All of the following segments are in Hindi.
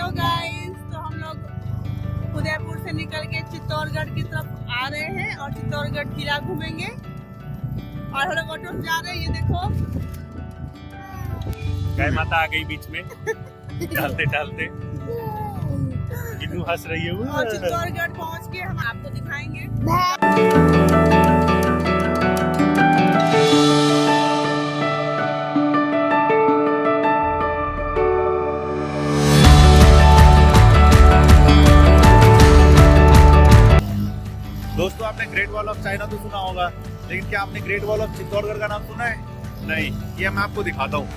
हेलो गाइस, तो हम लोग उदयपुर से निकल के चित्तौड़गढ़ की तरफ आ रहे हैं और चित्तौड़गढ़ किला घूमेंगे। और हम लोग ऑटो से जा रहे हैं। ये देखो गाय माता आ गई बीच में डालते डालते। हंस रही है वो। और चित्तौड़गढ़ पहुंच के हम आपको दिखाएंगे। दोस्तों, आपने ग्रेट वॉल ऑफ चाइना तो सुना होगा, लेकिन क्या आपने ग्रेट वॉल ऑफ चित्तौड़गढ़ का नाम सुना है? नहीं, ये मैं आपको दिखाता हूँ।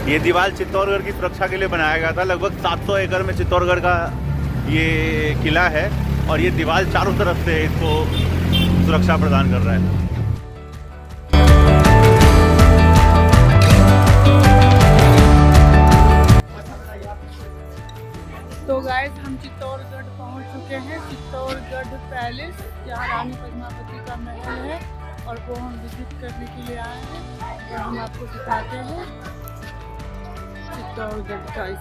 ये दीवार चित्तौड़गढ़ की सुरक्षा के लिए बनाया गया था। लगभग 700 एकड़ में चित्तौड़गढ़ का ये किला है और ये दीवार चारों तरफ से इसको सुरक्षा प्रदान कर रहा है। तो गाइस, हम चित्तौड़गढ़ पहुंच चुके हैं। चित्तौड़गढ़ पैलेस, जहाँ रानी पद्मावती का महल है, और वो हम विजिट करने के लिए आए हैं। और हम आपको दिखाते हैं चित्तौड़गढ़ का इस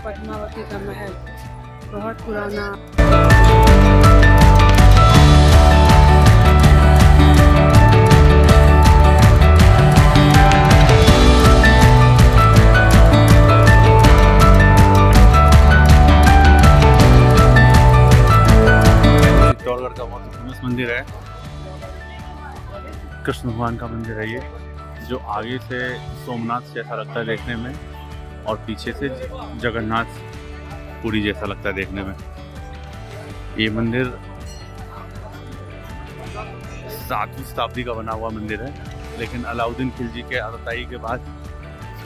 पद्मावती का महल, बहुत पुराना। चित्तौड़गढ़ का बहुत फेमस मंदिर है, कृष्ण भगवान का मंदिर है ये, जो आगे से सोमनाथ जैसा लगता है देखने में और पीछे से जगन्नाथ पुरी जैसा लगता है देखने में। ये मंदिर 7वीं शताब्दी का बना हुआ मंदिर है, लेकिन अलाउद्दीन खिलजी के आतताई के बाद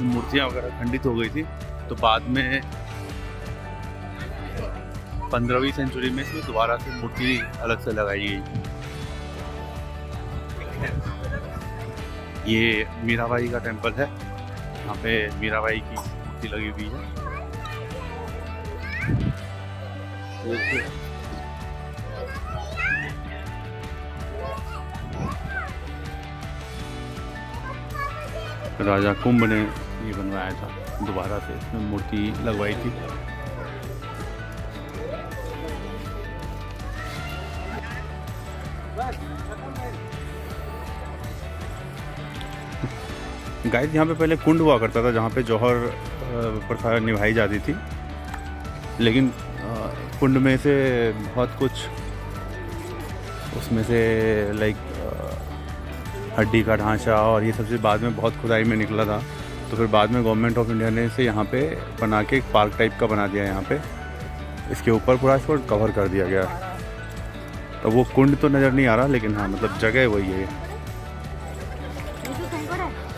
मूर्तियाँ वगैरह खंडित हो गई थी, तो बाद में 15वीं सेंचुरी में इसमें दोबारा से मूर्ति अलग से लगाई गई। ये मीराबाई का टेम्पल है, यहाँ पे मीराबाई की मूर्ति लगी हुई है। राजा कुंभ ने ये बनवाया था, दोबारा से इसमें मूर्ति लगवाई थी। गाइस, यहाँ पे पहले कुंड हुआ करता था, जहाँ पे जौहर प्रथा निभाई जाती थी, लेकिन कुंड में से बहुत कुछ उसमें से लाइक हड्डी का ढांचा और ये सबसे बाद में बहुत खुदाई में निकला था। तो फिर बाद में गवर्नमेंट ऑफ इंडिया ने इसे यहाँ पे बना के एक पार्क टाइप का बना दिया। यहाँ पे इसके ऊपर पूरा इसको कवर कर दिया गया। तो वो कुंड तो नज़र नहीं आ रहा, लेकिन हाँ मतलब जगह वही है।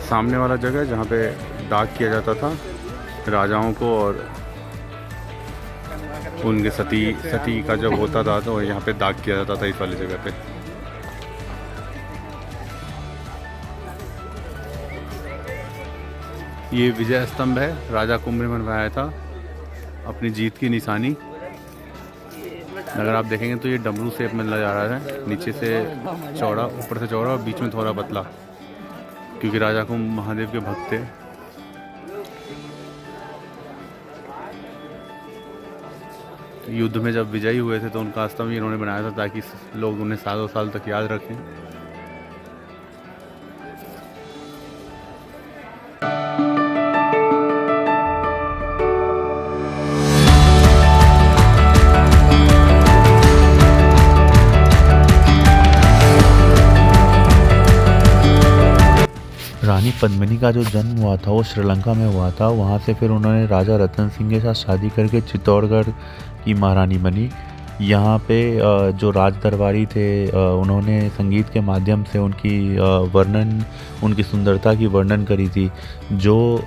सामने वाला जगह जहाँ पे दाग किया जाता था राजाओं को, और उनके सती का जब होता था तो यहाँ पे दाग किया जाता था इस वाली जगह पे। ये विजय स्तंभ है, राजा कुंभ ने बनवाया था अपनी जीत की निशानी। अगर आप देखेंगे तो ये डमरू शेप में नजर आ रहा है, नीचे से चौड़ा, ऊपर से चौड़ा और बीच में थोड़ा पतला, क्योंकि राजा कुंभ महादेव के भक्त थे। तो युद्ध में जब विजयी हुए थे तो उनका स्तंभ इन्होंने बनाया था, ताकि लोग उन्हें सालों साल तक याद रखें। रानी पद्मिनी का जो जन्म हुआ था वो श्रीलंका में हुआ था। वहाँ से फिर उन्होंने राजा रतन सिंह के साथ शादी करके चित्तौड़गढ़ की महारानी बनी। यहाँ पे जो राज दरबारी थे उन्होंने संगीत के माध्यम से उनकी सुंदरता की वर्णन करी थी, जो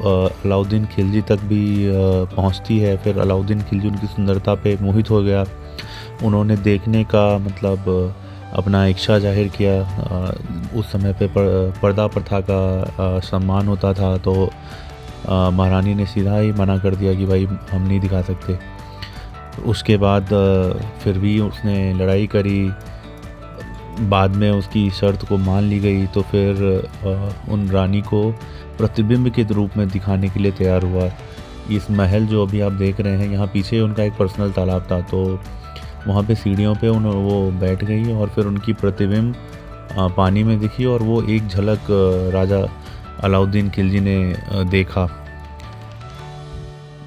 अलाउद्दीन खिलजी तक भी पहुँचती है। फिर अलाउद्दीन खिलजी उनकी सुंदरता पे मोहित हो गया। उन्होंने देखने का मतलब अपना इच्छा जाहिर किया। उस समय पे पर्दा प्रथा का सम्मान होता था, तो महारानी ने सीधा ही मना कर दिया कि भाई हम नहीं दिखा सकते। उसके बाद फिर भी उसने लड़ाई करी, बाद में उसकी शर्त को मान ली गई, तो फिर उन रानी को प्रतिबिंब के रूप में दिखाने के लिए तैयार हुआ। इस महल जो अभी आप देख रहे हैं, यहाँ पीछे उनका एक पर्सनल तालाब था, तो वहाँ पे सीढ़ियों पे वो बैठ गई और फिर उनकी प्रतिबिंब पानी में दिखी और वो एक झलक राजा अलाउद्दीन खिलजी ने देखा।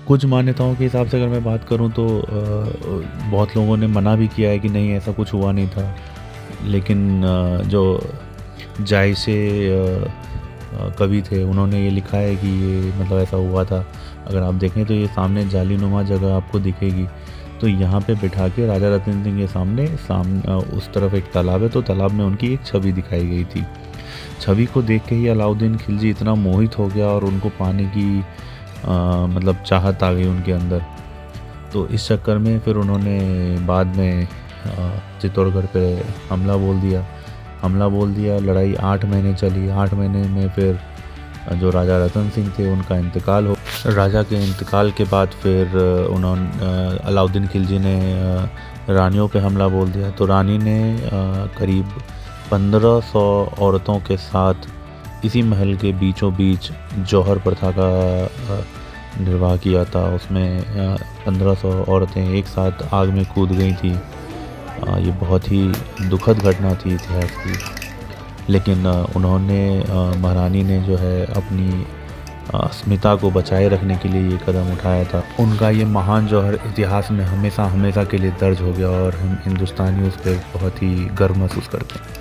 कुछ मान्यताओं के हिसाब से अगर मैं बात करूं तो बहुत लोगों ने मना भी किया है कि नहीं ऐसा कुछ हुआ नहीं था, लेकिन जो जायसे कवि थे उन्होंने ये लिखा है कि ये मतलब ऐसा हुआ था। अगर आप देखें तो ये सामने जालीनुमा जगह आपको दिखेगी, तो यहाँ पे बिठा के राजा रतन सिंह के सामने उस तरफ एक तालाब है, तो तालाब में उनकी एक छवि दिखाई गई थी। छवि को देख के ही अलाउद्दीन खिलजी इतना मोहित हो गया और उनको पाने की मतलब चाहत आ गई उनके अंदर। तो इस चक्कर में फिर उन्होंने बाद में चित्तौड़गढ़ पे हमला बोल दिया। लड़ाई 8 महीने चली। 8 महीने में फिर जो राजा रतन सिंह थे उनका इंतकाल हो। राजा के इंतकाल के बाद फिर अलाउद्दीन खिलजी ने रानियों पे हमला बोल दिया। तो रानी ने करीब 1500 औरतों के साथ इसी महल के बीचों बीच जौहर प्रथा का निर्वाह किया था। उसमें 1500 औरतें एक साथ आग में कूद गई थी। ये बहुत ही दुखद घटना थी इतिहास की, लेकिन उन्होंने महारानी ने जो है अपनी अस्मिता को बचाए रखने के लिए ये कदम उठाया था। उनका ये महान जौहर इतिहास में हमेशा के लिए दर्ज हो गया और हम हिंदुस्तानी उस पर बहुत ही गर्व महसूस करते हैं।